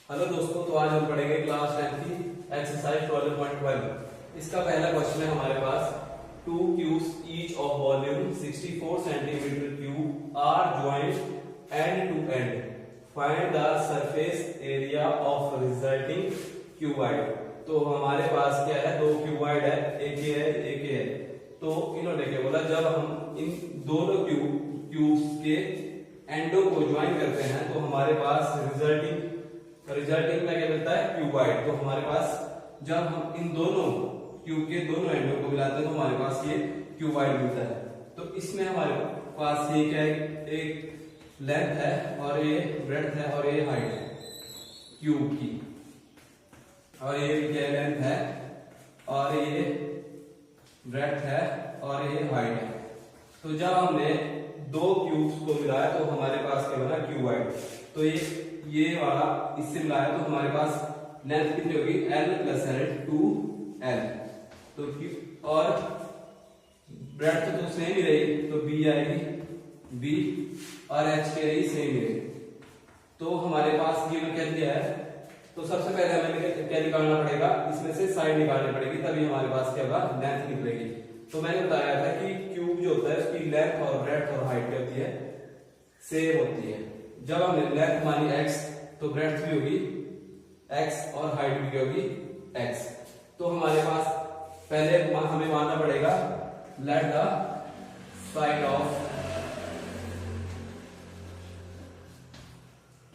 Hello दोस्तों, तो आज हम पढ़ेंगे क्लास 10 की एक्सरसाइज 12.12। इसका पहला क्वेश्चन है हमारे पास, two cubes each of volume 64 centimetre cube are joined end to end, find the surface area of resulting cuboid. तो हमारे पास क्या है, दो क्यूबॉइड है, एक ये है एक ये है। तो इन्होंने क्या बोला, जब हम इन दोनों क्यूब्स के एंडो को ज्वाइन करते हैं तो हमारे पास रिजल्टिंग में क्या मिलता है, क्यूबॉइड। तो हमारे पास जब हम इन दोनों क्यूब के दोनों एंडों को मिलाते हैं तो हमारे पास ये क्यूबॉइड मिलता है। तो इसमें हमारे पास ये क्या है, एक लेंथ है और ये ब्रेड्थ है और ये हाइट है क्यूब की, और ये क्या लेंथ है और ये ब्रेड्थ है और ये हाइट है। तो जब हमने दो क्यूब्स को मिलाया तो हमारे पास क्या बना, क्यूबॉइड। तो ये वाला इससे मिलाया तो हमारे पास लेंथ कितनी होगी, L + L 2L। तो और ब्रेड्थ तो सेम ही रही, तो B आएगी B और H की रही सेम ही रही। तो हमारे पास ये क्या दिया है, तो सबसे पहले हमें क्या निकालना पड़ेगा, इसमें से साइड निकालनी पड़ेगी, तभी हमारे पास क्या होगा, लेंथ निकलेगी। तो मैंने बताया था कि क्यूब जो होता है उसकी लेंथ और ब्रेड्थ और हाइट क्या होती है, सेम होती है। जब हमने लेंथ मानी x तो ब्रेड्थ भी होगी x और हाइट भी होगी x। तो हमारे पास पहले हमें मानना पड़ेगा, let the side of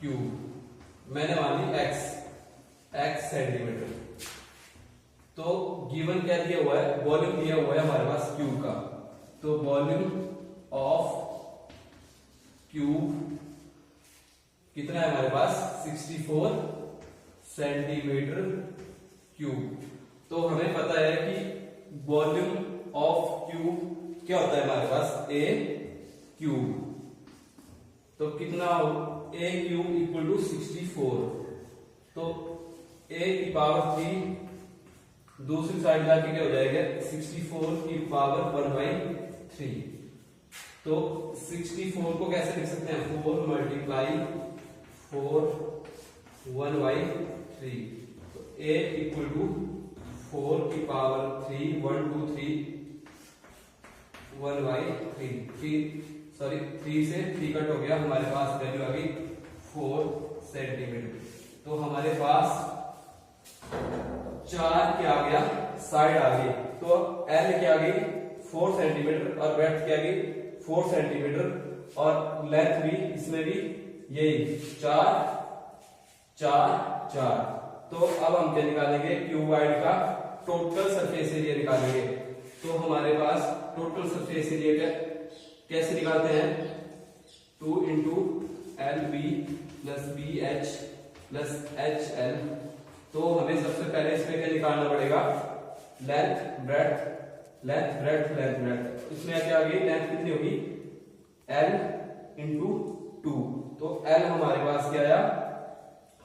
cube, मैंने मानी x सेंटीमीटर। तो गिवन क्या दिया हुआ है, वॉल्यूम दिया हुआ है हमारे पास क्यूब का। तो वॉल्यूम ऑफ क्यूब कितना है हमारे पास, 64 सेंटीमीटर क्यूब। तो हमें पता है कि वॉल्यूम ऑफ क्यूब क्या होता है हमारे पास, a क्यूब। तो कितना हो, a क्यूब इक्वल टू 64। तो a की पावर 3 दूसरी साइड जाके क्या हो जाएगा, 64 की पावर 1/3। तो 64 को कैसे लिख सकते हैं, 4 × 4 1/3। तो a इक्वल टू 4 की पावर 3 1 2 3 1/3। सॉरी 3 से 3 कट हो गया, हमारे पास वैल्यू आ गई 4 सेंटीमीटर। तो हमारे पास 4 क्या आ गया, साइड आ गई। तो L क्या आ गई, 4 सेंटीमीटर और ब्रेड्थ क्या आ गई, 4 सेंटीमीटर और लेंथ भी इसमें भी यही 4 4 4। तो अब हम क्या निकालेंगे, क्यूबॉइड का टोटल सरफेस एरिया निकालेंगे। तो हमारे पास टोटल सरफेस एरिया कैसे निकालते हैं, 2 × LB + BH + HL। तो हमें सबसे पहले इसमें क्या निकालना पड़ेगा, length breadth length breadth length breadth. इसमें क्या आ गई, लेंथ कितनी होगी, L × 2। तो L हमारे पास क्या आया,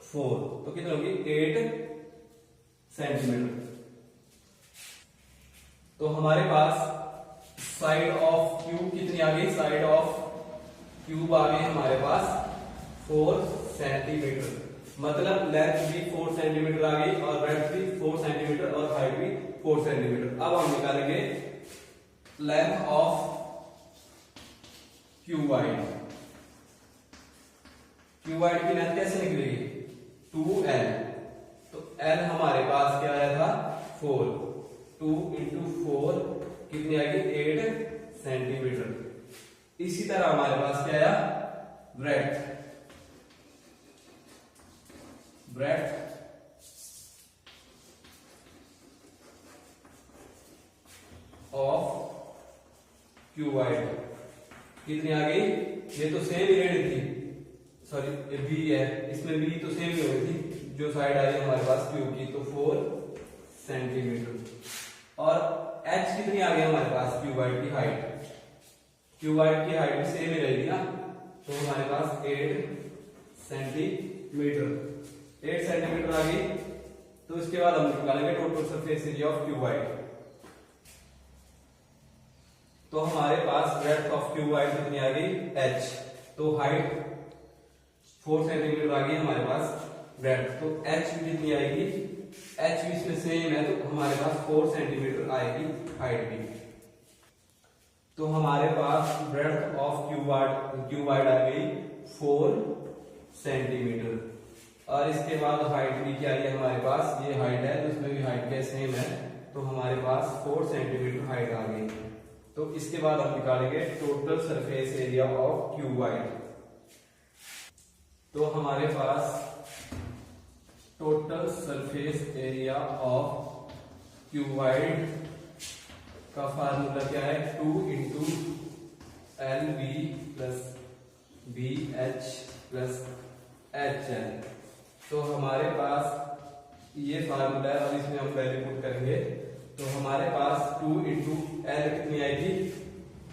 4। तो कितनी होगी, 8 सेंटीमीटर। तो हमारे पास साइड ऑफ क्यूब कितनी आ गई, साइड ऑफ क्यूब आ गई हमारे पास 4 सेंटीमीटर। मतलब लेंथ भी 4 सेंटीमीटर आ गई और ब्रेड्थ भी 4 सेंटीमीटर और हाइट भी 4 सेंटीमीटर। अब हम निकालेंगे लेंथ ऑफ क्यूबॉइड। क्यूबॉइड की लेंथ कैसे निकलेगी, 2L। तो L हमारे पास क्या आया था, 4। 2 × 4 कितनी आएगी, 8 सेंटीमीटर। इसी तरह हमारे पास क्या आया, ब्रेड्थ ऑफ क्यूबॉइड कितनी आ गई, ये तो सेम ही रेट थी, सॉरी ये B है, इसमें भी तो सेम ही हो गई थी जो साइड आई है हमारे पास क्यूब की, तो 4 सेंटीमीटर। और H कितनी आ गई हमारे पास, क्यूबॉइड की हाइट, क्यूबॉइड की हाइट भी सेम ही रहेगी ना। तो हमारे पास 8 सेंटीमीटर आ गई। तो इसके बाद हम निकालेंगे total surface area of cuboid. तो हमारे पास ब्रेड्थ ऑफ क्यूबॉइड कितनी आ गई, H। तो हाइट 4 सेंटीमीटर आ गई हमारे पास, ब्रेड। तो एच भी कितनी आएगी, एच भी इसमें सेम है, तो हमारे पास 4 सेंटीमीटर आएगी हाइट भी। तो हमारे पास ब्रेड्थ ऑफ क्यूबॉइड आ गई 4 सेंटीमीटर। और इसके बाद हाइट भी क्या है हमारे पास, ये हाइट है तो इसमें भी हाइट क्या सेम है, तो हमारे पास 4 सेंटीमीटर हाइट आ गई। तो इसके बाद हम निकालेंगे total surface area of cuboid. तो हमारे पास total surface area of cuboid का फार्मूला क्या है, 2 into L B plus B H plus H L. तो हमारे पास ये फार्मूला है और इसमें हम वैल्यू पुट करेंगे। तो हमारे पास 2 इंटू एल कितनी आई थी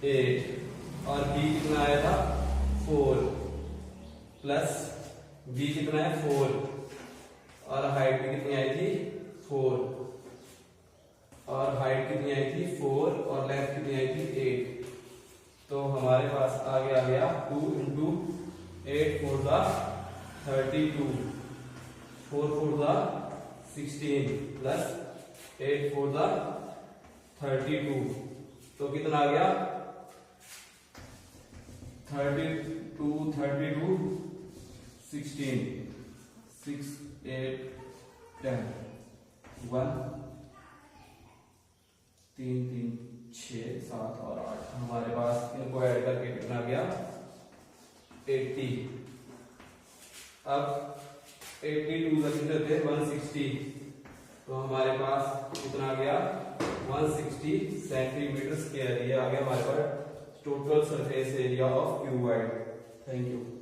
8 और बी कितना आया था 4 प्लस बी कितना है 4 और हाइट भी कितनी आई थी 4 और हाइट कितनी आई थी 4 और लेंथ कितनी आई थी 8। तो हमारे पास आगे आ गया 2 इंटू 8 4 दा 32 4 4 दा 16 प्लस 8 4 दा 32। तो कितना आ गया 32 16 6 8 10 1 3 3 6 7 और 8। हमारे पास इनको ऐड करके कितना गया 80। अब 82 का कितने थे 160, तो हमारे पास कितना गया 160 सेंटीमीटर स्क्वायर। ये आ गया हमारे पास total surface area of cuboid. Thank you.